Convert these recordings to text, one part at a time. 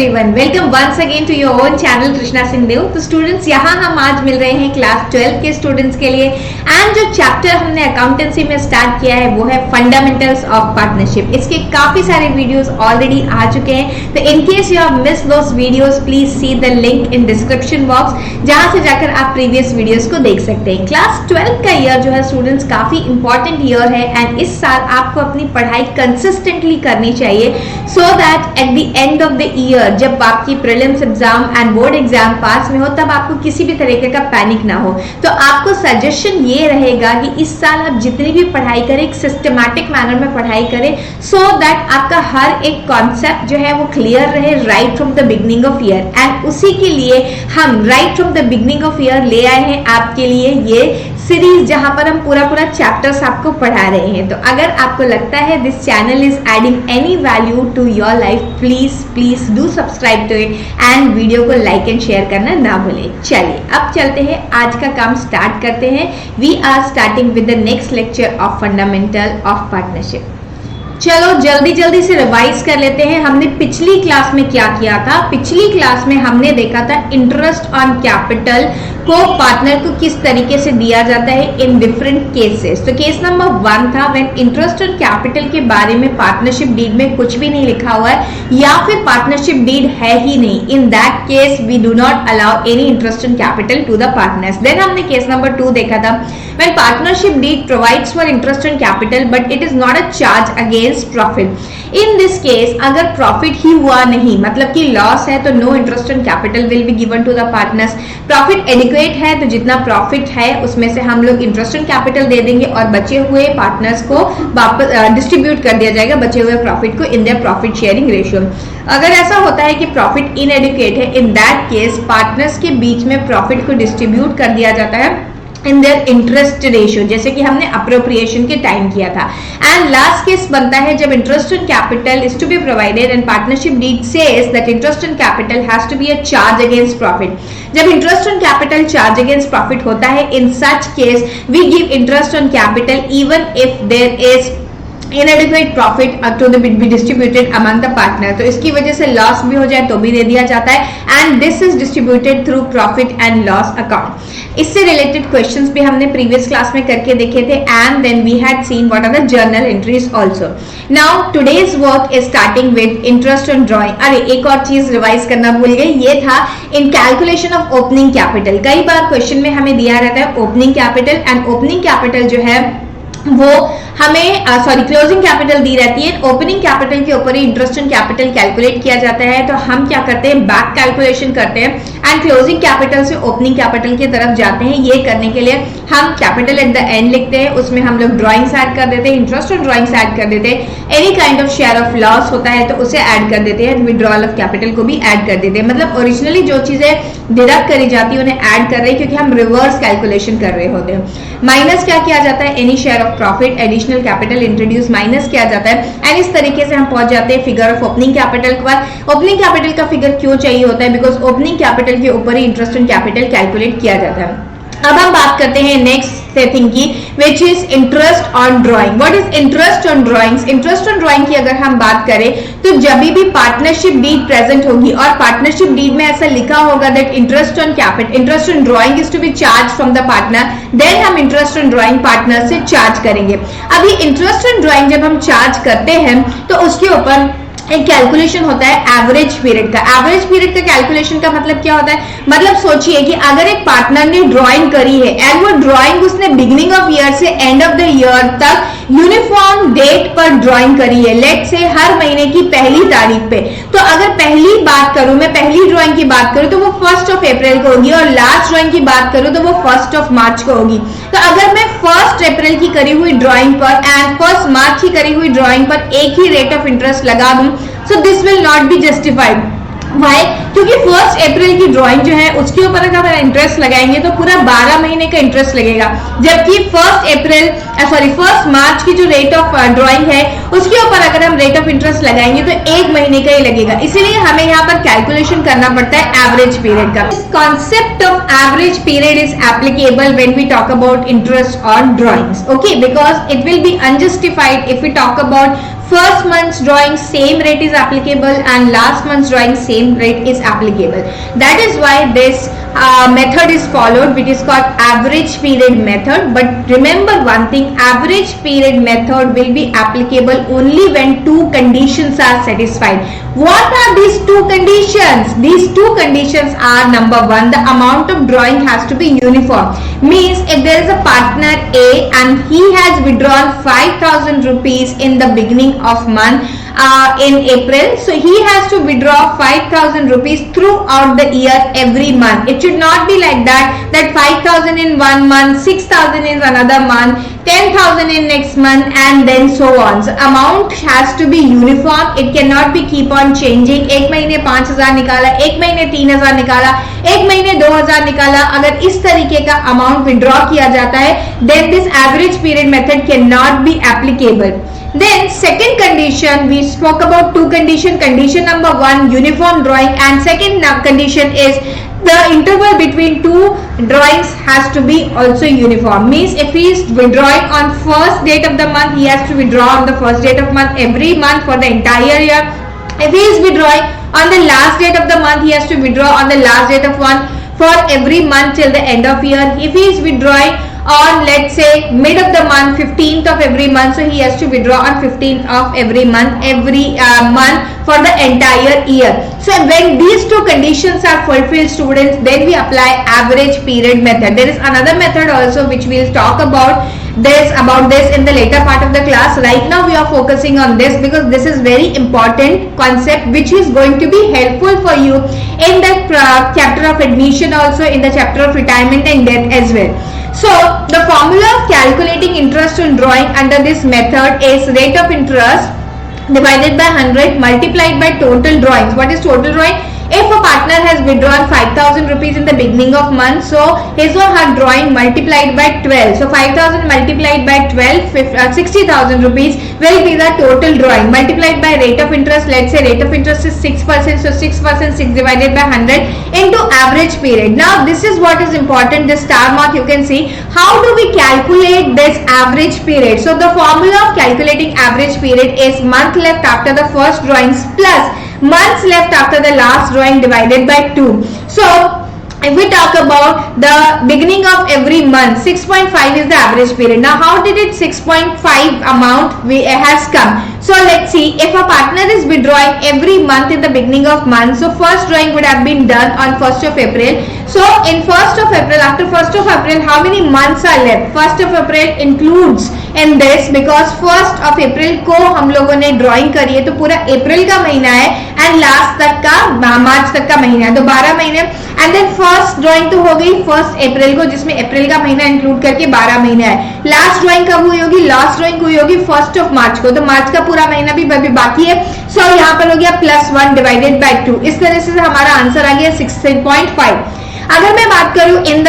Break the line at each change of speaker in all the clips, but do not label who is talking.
Everyone, welcome once again to your own channel Krishna Singh Dev. तो students, यहाँ हम आज मिल रहे हैं क्लास 12 के स्टूडेंट्स के लिए एंड जो चैप्टर हमने अकाउंटेंसी में स्टार्ट किया है वो है फंडामेंटल्स ऑफ पार्टनरशिप। इसके काफी सारे वीडियोस ऑलरेडी आ चुके हैं, तो in case you have missed those videos please see the link in description box, जहां से जाकर आप प्रीवियस वीडियोस को देख सकते हैं। क्लास 12 का ईयर जो है स्टूडेंट्स काफी इंपॉर्टेंट ईयर है एंड इस साल आपको अपनी पढ़ाई कंसिस्टेंटली करनी चाहिए so that at the end of the year जब आपकी prelims exam and board exam पास में हो तब आपको किसी भी तरीके का पैनिक ना हो। तो आपको सजेशन ये रहेगा कि इस साल आप जितनी भी पढ़ाई करें एक सिस्टमैटिक मैनर में पढ़ाई करें सो दैट आपका हर एक कॉन्सेप्ट जो है वो क्लियर रहे right from the beginning of year. And उसी के लिए हम right from the beginning of year ले आए हैं आपके लिए ये सीरीज, जहां पर हम पूरा चैप्टर्स आपको पढ़ा रहे हैं। तो अगर आपको लगता है this channel is adding any value to your life, please do subscribe to it and video को लाइक एंड शेयर करना ना भूलें। चलिए अब चलते हैं, आज का काम स्टार्ट करते हैं। We are starting with the next lecture of fundamental of partnership. चलो जल्दी से रिवाइज कर लेते हैं। हमने पिछली क्लास में क्या किया था? पिछली क्लास में हमने देखा था इंटरेस्ट ऑन कैपिटल को पार्टनर को किस तरीके से दिया जाता है इन डिफरेंट केसेस। तो केस नंबर 1 था व्हेन इंटरेस्ट ऑन कैपिटल के बारे में पार्टनरशिप डीड में कुछ भी नहीं लिखा हुआ है या फिर पार्टनरशिप डीड है ही नहीं, in that case we do not allow any interest on capital to the partners. Then हमने केस नंबर 2 देखा था when partnership deed provides for interest on capital but it is not a charge against profit. In this case अगर profit ही हुआ नहीं, मतलब कि loss है, तो no interest on capital will be given to the partners. Profit adequate है तो जितना प्रॉफिट है उसमें से हम लोग इंटरेस्ट ऑन कैपिटल दे देंगे और बचे हुए पार्टनर्स को वापस डिस्ट्रीब्यूट कर दिया जाएगा बचे हुए प्रॉफिट को in their profit sharing ratio. अगर ऐसा होता है कि प्रॉफिट इनएडिक्वेट है, इन दैट केस पार्टनर्स के बीच में प्रॉफिट को डिस्ट्रीब्यूट कर दिया जाता है इन देयर इंटरेस्ट रेशियो, जैसे कि हमने अप्रोप्रिएशन के टाइम किया था। एंड लास्ट केस बनता है जब interest on capital is to be provided and partnership deed says that interest on capital has to be a charge against profit. जब interest on capital charge against profit होता है, in such case we give interest on capital even if there is inadequate profit to be distributed among the partner। तो इसकी वजह से loss भी हो जाए तो भी दे दिया जाता है and this is distributed through profit and loss account. इससे रिलेटेड क्वेश्चंस भी हमने प्रीवियस क्लास में करके देखे थे and then we had seen what are the journal entries also. Now today's work is starting with interest on drawing. अरे एक और चीज रिवाइज करना भूल गए, ये था इन कैलकुलेशन ऑफ ओपनिंग कैपिटल। कई बार क्वेश्चन में हमें दिया रहता है opening capital and opening capital जो है वो हमें क्लोजिंग कैपिटल दी रहती है। ओपनिंग कैपिटल के ऊपर ही इंटरेस्ट ऑन कैपिटल कैलकुलेट किया जाता है। तो हम क्या करते हैं, बैक कैलकुलेशन करते हैं एंड क्लोजिंग कैपिटल से ओपनिंग कैपिटल की तरफ जाते हैं। ये करने के लिए हम कैपिटल एट द एंड लिखते हैं, उसमें हम लोग ड्राइंग्स ऐड कर देते हैं, इंटरेस्ट ऑन ड्राइंग्स ऐड कर देते हैं, any kind of share of loss होता है तो उसे ऐड कर देते हैं, विड्रॉल ऑफ कैपिटल को भी ऐड कर देते हैं। मतलब ओरिजिनली जो चीजें डिडक्ट करी जाती है उन्हें ऐड कर रहे हैं क्योंकि हम रिवर्स कैलकुलेशन कर रहे होते हैं। माइनस क्या किया जाता है, any share of profit, additional capital introduce minus किया जाता है एंड इस तरीके से हम पहुंच जाते हैं फिगर ऑफ ओपनिंग कैपिटल के बाद। ओपनिंग कैपिटल का फिगर क्यों चाहिए होता है, बिकॉज ओपनिंग कैपिटल के ऊपर ही इंटरेस्ट ऑन कैपिटल कैलकुलेट किया जाता है। अब हम बात करते हैं नेक्स्ट थिंग की which is interest on drawing. What is interest on drawings? Interest on drawing की अगर हम बात करें तो जब भी पार्टनरशिप डीड प्रेजेंट होगी और पार्टनरशिप डीड में ऐसा लिखा होगा that interest on capital, interest on drawing is to be charge from the partner, then हम इंटरेस्ट ऑन ड्राइंग पार्टनर से चार्ज करेंगे। अभी इंटरेस्ट ऑन ड्राइंग जब हम चार्ज करते हैं तो उसके ऊपर एक कैलकुलेशन होता है एवरेज पीरियड का। एवरेज पीरियड का कैलकुलेशन का मतलब क्या होता है, मतलब सोचिए कि अगर एक पार्टनर ने ड्राइंग करी है एंड वो ड्राइंग उसने बिगिनिंग ऑफ ईयर से एंड ऑफ द ईयर तक यूनिफॉर्म डेट पर ड्राइंग करी है, लेट से हर महीने की पहली तारीख पे। तो अगर पहली बात करूं, मैं पहली ड्राइंग की बात करूं तो वो 1 अप्रैल को होगी और लास्ट ड्राइंग की बात करूं तो वो 1 मार्च को होगी। तो अगर मैं 1 अप्रैल की करी हुई ड्राइंग पर एंड 1 मार्च की करी हुई ड्राइंग पर एक ही रेट ऑफ इंटरेस्ट लगा दूं, so this will not be justified। Why? क्योंकि 1 अप्रैल की ड्राइंग जो है उसके ऊपर अगर हम इंटरेस्ट लगाएंगे तो पूरा 12 महीने का इंटरेस्ट लगेगा, जबकि 1 मार्च की जो रेट ऑफ ड्राइंग है उसके ऊपर अगर हम रेट ऑफ इंटरेस्ट लगाएंगे तो 1 महीने का ही लगेगा। इसीलिए हमें यहाँ पर कैलकुलेशन करना पड़ता है एवरेज पीरियड का। Concept of average period is applicable when we talk about interest on drawings, okay, because it will be unjustified if we talk about first month's drawing same rate is applicable and last month's drawing same rate is applicable. That is why this method is followed, which is called average period method. But remember one thing, average period method will be applicable only when two conditions are satisfied. What are these two conditions? These two conditions are, number one, the amount of drawing has to be uniform. Means if there is a partner A and he has withdrawn 5,000 rupees in the beginning of month in April, so he has to withdraw 5,000 rupees throughout the year every month. It should not be like that 5,000 in one month, 6,000 in another month, 10,000 in next month, and then so on. So amount has to be uniform. It cannot be keep on changing. एक महीने 5,000 निकाला, एक महीने 3,000 निकाला, एक महीने 2,000 निकाला. अगर इस तरीके का अमाउंट विड्रॉ किया जाता है, then this average period method cannot be applicable. Then second condition, we spoke about two condition. Condition number one, uniform drawing, and second condition is the interval between two drawings has to be also uniform. Means if he is withdrawing on first date of the month, he has to withdraw on the first date of month every month for the entire year. If he is withdrawing on the last date of the month, he has to withdraw on the last date of one for every month till the end of year. If he is withdrawing on, let's say, mid of the month, 15th of every month, so he has to withdraw on 15th of every month for the entire year. So when these two conditions are fulfilled, students, then we apply average period method. There is another method also which we will talk about this in the later part of the class. Right now we are focusing on this because this is very important concept which is going to be helpful for you in the chapter of admission, also in the chapter of retirement and death as well. So the formula of calculating interest on drawing under this method is rate of interest divided by 100 multiplied by total drawings. What is total drawing? If a partner has withdrawn 5,000 rupees in the beginning of month, so his or her drawing multiplied by 12. So 5,000 multiplied by 12, 60,000 rupees will be the total drawing. Multiplied by rate of interest, let's say rate of interest is 6%, so 6%, 6 divided by 100 into average period. Now this is what is important, this star mark you can see. How do we calculate this average period? So the formula of calculating average period is month left after the first drawings plus months left after the last drawing divided by 2. So if we talk about the beginning of every month, 6.5 is the average period. Now how did it 6.5 amount has come? So let's see, if a partner is withdrawing every month in the beginning of month, so first drawing would have been done on 1st of April. So in 1st of April, after 1st of April, how many months are left? 1st of April includes in this because 1st of April को हम लोगों ने drawing करी है, तो पूरा अप्रैल का महीना है एंड लास्ट तक का मार्च तक का महीना है, तो 12 महीने. एंड देन फर्स्ट ड्राइंग तो हो गई 1st अप्रैल को, जिसमें अप्रैल का महीना इंक्लूड करके 12 महीने है. लास्ट ड्राइंग कब हुई होगी? लास्ट ड्राइंग हुई होगी 1st of मार्च को, तो मार्च का पूरा महीना भी बाकी है. सो यहाँ पर हो गया +1 डिवाइडेड बाय 2. इस तरह से हमारा आंसर आ गया 16.5. अगर मैं बात करूं in the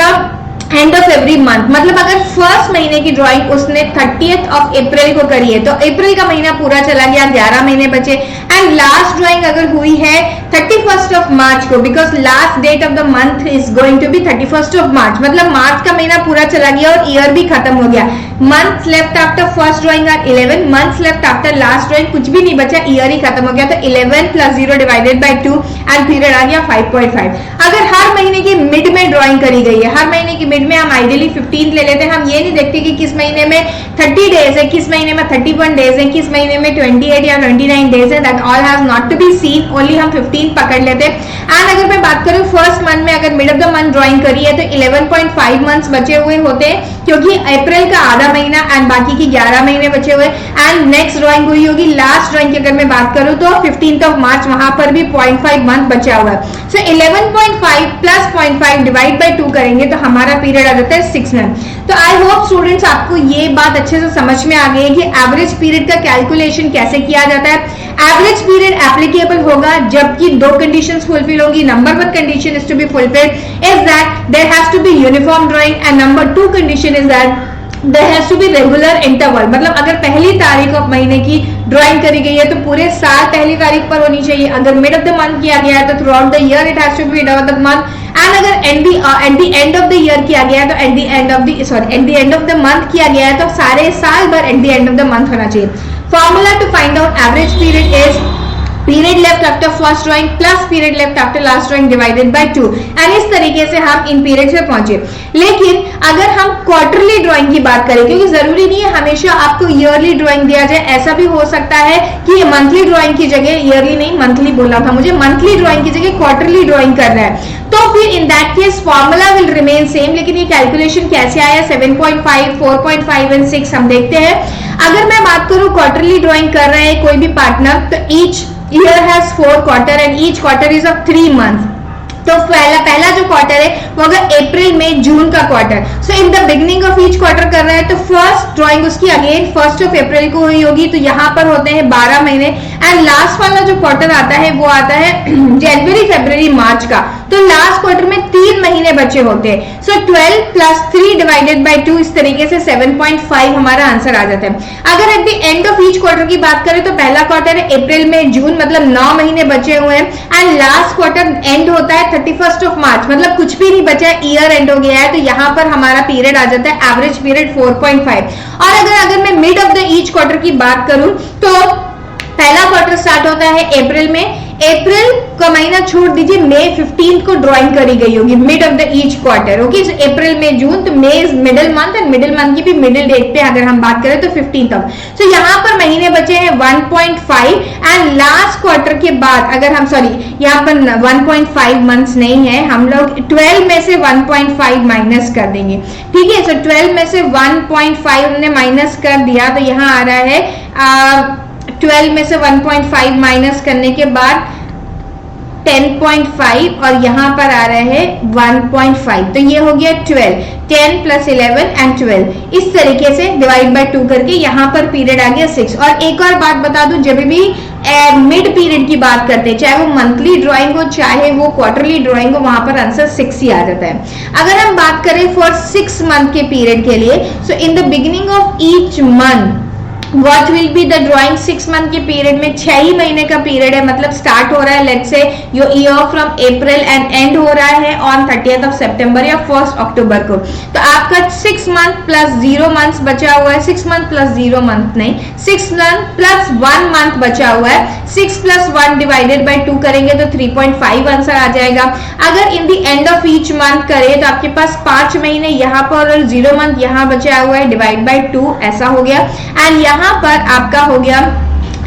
end of every month, मतलब अगर फर्स्ट महीने की ड्राइंग उसने 30th of अप्रैल को करी है, तो अप्रैल का महीना पूरा चला गया, 11 महीने बचे. एंड लास्ट ड्राइंग अगर हुई है 31st of मार्च को, because last date of the month is going to be 31st of March, मतलब मार्च का महीना पूरा चला गया और ईयर भी खत्म हो गया. Months left after first drawing are 11, months left after last drawing कुछ भी नहीं बचा, ईयर ही खत्म हो गया, तो 11 + 0 डिवाइडेड बाय 2 एंड पीरियड आ गया 5.5. अगर हर महीने की मिड में ड्राइंग करी गई है, हर महीने की मिड में हम आइडियली 15th ले लेते हैं. हम ये नहीं देखते कि किस महीने में 30 डेज है, किस महीने में 31 डेज है, किस महीने में 28 या 29 डेज है. That all has not to be seen, only हम 15 पकड़ लेते हैं. एंड अगर मैं बात करूं फर्स्ट मंथ में, अगर mid of the month drawing करी है, तो 11.5 मंथ्स बचे हुए होते हैं, क्योंकि अप्रैल का आधा महीना एंड बाकी की 11 महीने बचे हुए. एंड नेक्स्ट ड्राइंग हुई होगी, लास्ट ड्राइंग की अगर मैं बात करूं तो 15th of मार्च, वहां पर भी 0.5 मंथ बचा हुआ है. सो 11.5 + 0.5 डिवाइड बाय 2 करेंगे तो हमारा पीरियड आ जाता है 6 मंथ. तो आई होप स्टूडेंट्स आपको ये बात अच्छे से समझ में आ गई है कि एवरेज पीरियड का कैलकुलेशन कैसे किया जाता है. एवरेज पीरियड एप्लीकेबल होगा जबकि दो कंडीशंस फुलफिल होंगी. Number 1 condition is to be fulfilled is that there has to be uniform drawing, and number 2 condition is that there has to be regular interval. मतलब अगर पहली तारीख ऑफ महीने की ड्राइंग करी गई है तो पूरे साल पहली तारीख पर होनी चाहिए. अगर मिड ऑफ द मंथ किया गया है तो throughout the year it has to be mid of the month. And अगर at the end of the year किया गया है तो at the end of the month किया गया है तो सारे साल भर at the end of the month होना चाहिए. Formula to find out average period is period left after first drawing plus period left after last drawing divided by 2 and इस तरीके से हम इन पीरियड पे पहुंचे। लेकिन अगर हम क्वार्टरली ड्राइंग की बात करें, क्योंकि जरूरी नहीं है हमेशा आपको ईयरली ड्राइंग दिया जाए, ऐसा भी हो सकता है कि मंथली ड्राइंग की जगह, ईयरली नहीं मंथली बोला था मुझे, मंथली ड्राइंग की जगह क्वार्टरली ड्राइंग कर रहा है, तो फिर इन that case formula will remain same. लेकिन ये कैलकुलेशन कैसे आया 7.5, 4.5 एंड 6 हम देखते हैं। अगर मैं बात करूं क्वार्टरली ड्राइंग कर रहे हैं कोई भी पार्टनर, तो each year has 4 quarter and each quarter is of 3 months। तो पहला जो क्वार्टर है वो अगर अप्रैल में जून का quarter, so in the beginning of each quarter कर रहा है, तो फर्स्ट ड्राइंग उसकी अगेन 1 अप्रैल को हुई होगी, तो यहाँ पर होते हैं 12 महीने एंड लास्ट वाला जो क्वार्टर आता है वो आता है जनवरी, फरवरी, मार्च का, तो लास्ट क्वार्टर में 3 महीने बचे होते हैं। सो 12 प्लस 3 डिवाइडेड बाय 2, इस तरीके से 7.5 हमारा आंसर आ जाता है। अगर at the end of each quarter की बात करें तो पहला क्वार्टर है अप्रैल में जून, मतलब 9 महीने बचे हुए हैं एंड लास्ट क्वार्टर एंड होता है 31 ऑफ मार्च, मतलब कुछ भी नहीं बचा है, ईयर एंड हो गया है, तो यहाँ पर हमारा पीरियड आ जाता है एवरेज पीरियड 4.5। और अगर मैं mid of the each quarter की बात करूं तो पहला क्वार्टर स्टार्ट होता है अप्रैल में, अप्रैल का महीना छोड़ दीजिए, मई 15 को ड्राइंग करी गई होगी mid of the each quarter, okay. April में जून, तो May is middle month and middle month की भी मिडिल डेट पे अगर हम बात करें तो 15 तक। सो यहाँ पर महीने बचे हैं 1.5 एंड लास्ट क्वार्टर के बाद अगर हम यहाँ पर 1.5 मंथ्स नहीं है, हम लोग 12 में से 1.5 माइनस कर देंगे, ठीक है। सो 12 में से 1.5 हमने माइनस कर दिया, तो यहाँ आ रहा है 12 में से 1.5 माइनस करने के बाद 10.5 और यहाँ पर आ रहा है 1.5, तो ये हो गया 12, 10 प्लस 11 एंड 12, इस तरीके से डिवाइड बाय 2 करके यहाँ पर पीरियड आ गया 6। और एक और बात बता दूं, जब भी मिड पीरियड की बात करते हैं, चाहे वो मंथली ड्राइंग हो चाहे वो क्वार्टरली ड्राइंग हो, वहां पर आंसर 6 ही आ जाता है। अगर हम बात करें फॉर 6 मंथ के पीरियड के लिए, so in the beginning of each month What will be the drawing 6 month के पीरियड में 6 ही महीने का पीरियड है, मतलब स्टार्ट हो रहा है let's say your year from April and and हो रहा है ऑन 30th ऑफ सितंबर या 1 अक्टूबर को, तो आपका 6 मंथ प्लस 0 मंथ्स बचा हुआ है, 6 मंथ प्लस 0 मंथ नहीं, 6 मंथ प्लस 1 मंथ बचा हुआ है, 6 प्लस 1 डिवाइडेड बाय 2 करेंगे तो 3.5 आंसर आ जाएगा। अगर in the end of each month करें तो आपके पास 5 महीने यहाँ पर और 0 मंथ यहाँ बचा हुआ है, डिवाइड बाय 2 ऐसा हो गया एंड यहाँ पर आपका हो गया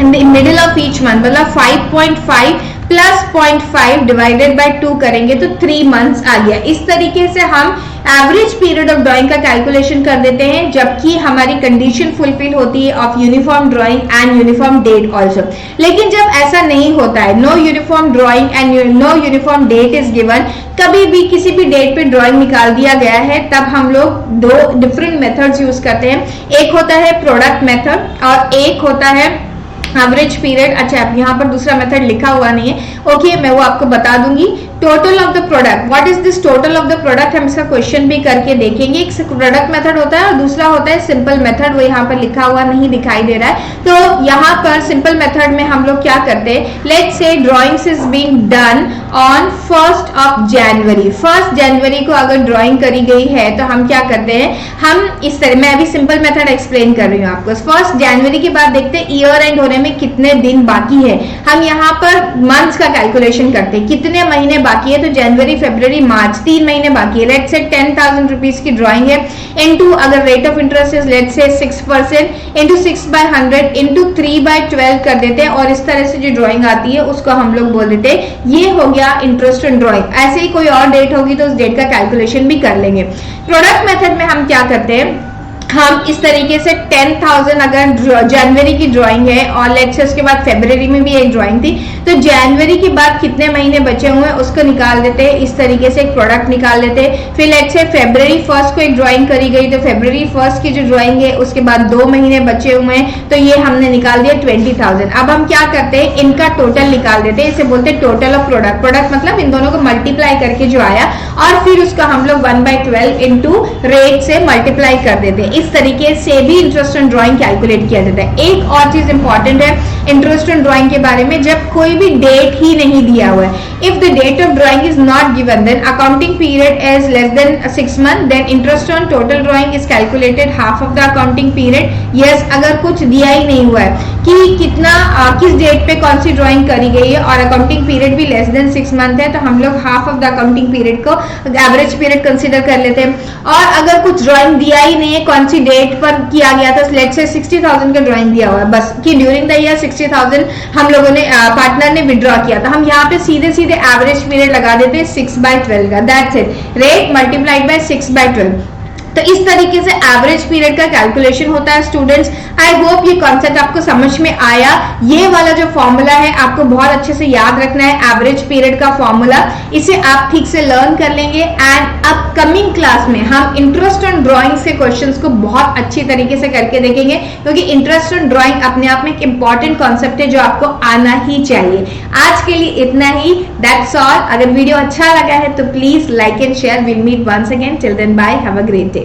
in the middle of each month, मतलब 5.5 प्लस 0.5 डिवाइडेड बाय 2 करेंगे तो 3 मंथ्स आ गया। इस तरीके से हम एवरेज पीरियड ऑफ ड्राइंग का कैलकुलेशन कर देते हैं, जबकि हमारी कंडीशन फुलफिल होती है of uniform drawing and uniform date also. लेकिन जब ऐसा नहीं होता है, no uniform drawing and no uniform date is given, कभी भी किसी भी डेट पे ड्राइंग निकाल दिया गया है, तब हम लोग 2 डिफरेंट मेथड्स यूज करते हैं। एक होता है प्रोडक्ट मेथड और एक होता है एवरेज पीरियड। अच्छा, यहाँ पर दूसरा मेथड लिखा हुआ नहीं है, ओके मैं वो आपको बता दूंगी। Total of the product, what is this total of the product, हम इसका क्वेश्चन भी करके देखेंगे। एक प्रोडक्ट मेथड होता है और दूसरा होता है सिंपल मेथड, वो यहाँ पर लिखा हुआ नहीं दिखाई दे रहा है। तो यहाँ पर सिंपल मेथड में हम लोग क्या करते हैं, let's say drawings is being done on 1 जनवरी। 1 जनवरी को अगर ड्राइंग करी गई है तो हम क्या करते हैं, हम इस तरह, मैं अभी सिंपल मेथड एक्सप्लेन कर रही हूँ आपको। 1 जनवरी के बाद देखते हैं ईयर एंड होने में कितने दिन बाकी है, हम यहाँ पर मंथ्स का कैलकुलेशन करते हैं, कितने महीने बाकी है, तो जनवरी फरवरी मार्च 3 महीने बाकी है। लेट्स से 10,000 रुपीज की ड्राइंग है, इनटू अगर rate of interest is let's say 6% into 6/100 into 3/12 कर देते हैं, और इस तरह से जो ड्राइंग आती है उसको हम लोग बोल देते हैं ये हो गया इंटरेस्ट ऑन ड्राइंग। ऐसे ही कोई और डेट होगी तो उस डेट का कैलकुलेशन भी कर लेंगे। प्रोडक्ट मेथड में हम क्या करते हैं, हम इस तरीके से 10,000 अगर जनवरी की ड्राइंग है और लेट्स से उसके बाद फरवरी में भी एक ड्राइंग थी, तो जनवरी के बाद कितने महीने बचे हुए हैं उसको निकाल देते हैं, इस तरीके से एक प्रोडक्ट निकाल लेते हैं। फिर लेट्स से फरवरी 1 को एक ड्राइंग करी गई, तो फरवरी 1 की जो ड्राइंग है उसके बाद 2 महीने बचे हुए हैं, तो ये हमने निकाल दिया 20,000। अब हम क्या करते हैं, इनका टोटल निकाल देते हैं, इसे बोलते हैं टोटल ऑफ प्रोडक्ट। प्रोडक्ट मतलब इन दोनों को मल्टीप्लाई करके जो आया, और फिर उसका हम लोग 1/12 इंटू रेट से मल्टीप्लाई कर देते हैं। इस तरीके से भी इंटरेस्ट ऑन ड्राइंग कैलकुलेट किया जाता है। एक और चीज इंपॉर्टेंट है, इंटरेस्ट ऑन ड्राइंग के बारे में, जब कोई भी डेट ही नहीं दिया हुआ है. If the date of drawing is not given, then accounting period is less than 6 months, then interest on total drawing is calculated half of the accounting period. Yes, अगर कुछ दिया ही नहीं हुआ है कि कितना किस डेट पे कौन सी ड्राइंग करी गई है और अकाउंटिंग पीरियड भी लेस देन 6 months है, तो हम लोग half of the accounting period को एवरेज पीरियड कंसीडर कर लेते हैं. और अगर कुछ ड्राइंग दिया ही नहीं है, कौन सी डेट पर किया गया था, लेट से 60,000 का ड्राइंग दिया हुआ है बस कि ड्यूरिंग द ईयर 60,000 हम लोगों ने पार्टनर ने विड्रॉ किया था, हम यहाँ पे सीधे सीधे एवरेज पीरियड लगा देते हैं 6/12 का. That's it, rate multiplied by 6/12. तो इस तरीके से एवरेज पीरियड का कैलकुलेशन होता है स्टूडेंट्स. आई होप ये कॉन्सेप्ट आपको समझ में आया. ये वाला जो फॉर्मूला है आपको बहुत अच्छे से याद रखना है, एवरेज पीरियड का फॉर्मूला. इसे आप ठीक से लर्न कर लेंगे एंड अपकमिंग क्लास में हम इंटरेस्ट ऑन ड्राइंग्स के क्वेश्चंस को बहुत अच्छी तरीके से करके देखेंगे, क्योंकि इंटरेस्ट ऑन ड्राइंग अपने आप में एक इंपॉर्टेंट कॉन्सेप्ट है जो आपको आना ही चाहिए. आज के लिए इतना ही. That's all. अगर वीडियो अच्छा लगा है तो please like and share. Will meet once again. Till then bye. Have a great day.